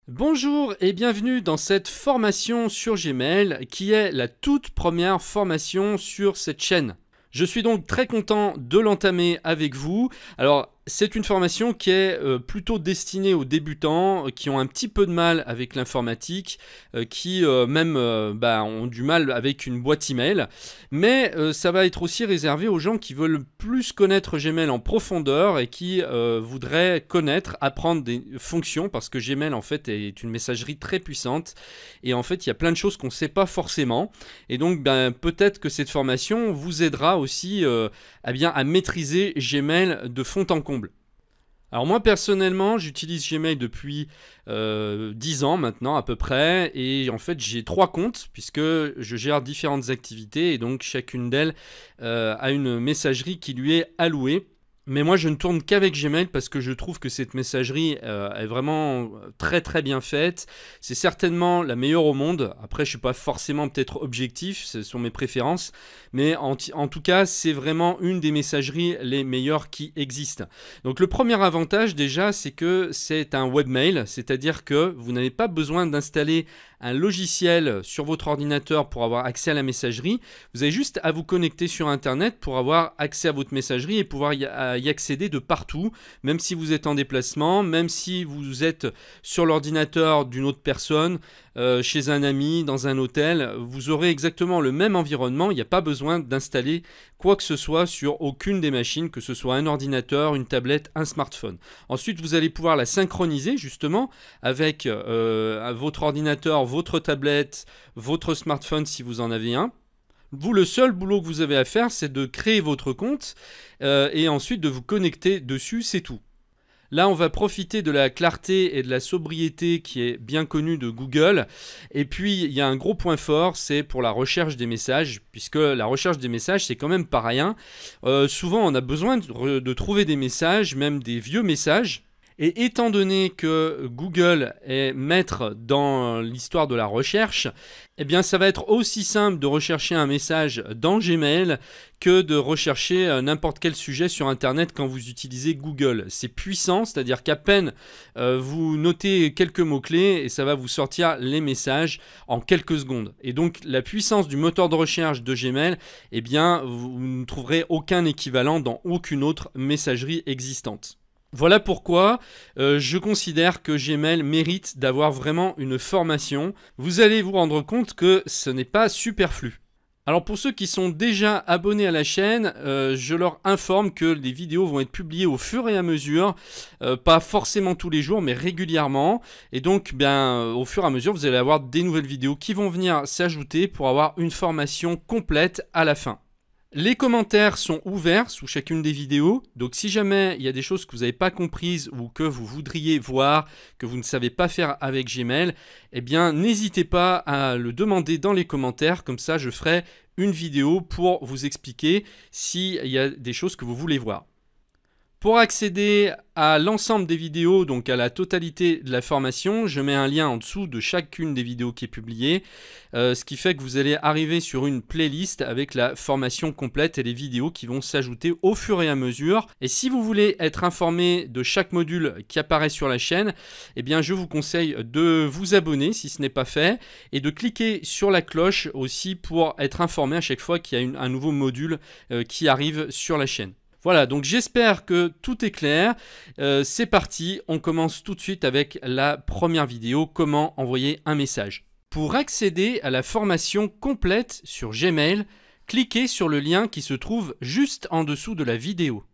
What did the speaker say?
Bonjour et bienvenue dans cette formation sur Gmail qui est la toute première formation sur cette chaîne. Je suis donc très content de l'entamer avec vous. Alors, c'est une formation qui est plutôt destinée aux débutants qui ont un petit peu de mal avec l'informatique, qui ont du mal avec une boîte email. Mais ça va être aussi réservé aux gens qui veulent plus connaître Gmail en profondeur et qui voudraient apprendre des fonctions parce que Gmail en fait est une messagerie très puissante et en fait il y a plein de choses qu'on ne sait pas forcément. Et donc peut-être que cette formation vous aidera aussi à maîtriser Gmail de fond en comble. Alors moi personnellement j'utilise Gmail depuis 10 ans maintenant à peu près et en fait j'ai 3 comptes puisque je gère différentes activités et donc chacune d'elles a une messagerie qui lui est allouée. Mais moi je ne tourne qu'avec Gmail parce que je trouve que cette messagerie est vraiment très très bien faite. C'est certainement la meilleure au monde. Après je ne suis pas forcément peut-être objectif, ce sont mes préférences. Mais en tout cas c'est vraiment une des messageries les meilleures qui existent. Donc le premier avantage déjà c'est que c'est un webmail. C'est-à-dire que vous n'avez pas besoin d'installer un logiciel sur votre ordinateur pour avoir accès à la messagerie. Vous avez juste à vous connecter sur internet pour avoir accès à votre messagerie et pouvoir y accéder de partout, même si vous êtes en déplacement, même si vous êtes sur l'ordinateur d'une autre personne, chez un ami, dans un hôtel, vous aurez exactement le même environnement. Il n'y a pas besoin d'installer quoi que ce soit sur aucune des machines, que ce soit un ordinateur, une tablette, un smartphone. Ensuite, vous allez pouvoir la synchroniser justement avec votre ordinateur, votre tablette, votre smartphone si vous en avez un. Vous, le seul boulot que vous avez à faire, c'est de créer votre compte et ensuite de vous connecter dessus, c'est tout. Là, on va profiter de la clarté et de la sobriété qui est bien connue de Google. Et puis, il y a un gros point fort, c'est pour la recherche des messages, puisque la recherche des messages, c'est quand même pas rien. Souvent, on a besoin de trouver des messages, même des vieux messages. Et étant donné que Google est maître dans l'histoire de la recherche, eh bien ça va être aussi simple de rechercher un message dans Gmail que de rechercher n'importe quel sujet sur Internet quand vous utilisez Google. C'est puissant, c'est-à-dire qu'à peine vous notez quelques mots-clés et ça va vous sortir les messages en quelques secondes. Et donc la puissance du moteur de recherche de Gmail, eh bien vous ne trouverez aucun équivalent dans aucune autre messagerie existante. Voilà pourquoi je considère que Gmail mérite d'avoir vraiment une formation. Vous allez vous rendre compte que ce n'est pas superflu. Alors pour ceux qui sont déjà abonnés à la chaîne, je leur informe que les vidéos vont être publiées au fur et à mesure, pas forcément tous les jours mais régulièrement. Et donc au fur et à mesure vous allez avoir des nouvelles vidéos qui vont venir s'ajouter pour avoir une formation complète à la fin. Les commentaires sont ouverts sous chacune des vidéos, donc si jamais il y a des choses que vous n'avez pas comprises ou que vous voudriez voir, que vous ne savez pas faire avec Gmail, eh bien n'hésitez pas à le demander dans les commentaires, comme ça je ferai une vidéo pour vous expliquer s'il y a des choses que vous voulez voir. Pour accéder à l'ensemble des vidéos, donc à la totalité de la formation, je mets un lien en dessous de chacune des vidéos qui est publiée, ce qui fait que vous allez arriver sur une playlist avec la formation complète et les vidéos qui vont s'ajouter au fur et à mesure. Et si vous voulez être informé de chaque module qui apparaît sur la chaîne, eh bien je vous conseille de vous abonner si ce n'est pas fait et de cliquer sur la cloche aussi pour être informé à chaque fois qu'il y a un nouveau module qui arrive sur la chaîne. Voilà, donc j'espère que tout est clair. C'est parti, on commence tout de suite avec la première vidéo, comment envoyer un message. Pour accéder à la formation complète sur Gmail, cliquez sur le lien qui se trouve juste en dessous de la vidéo.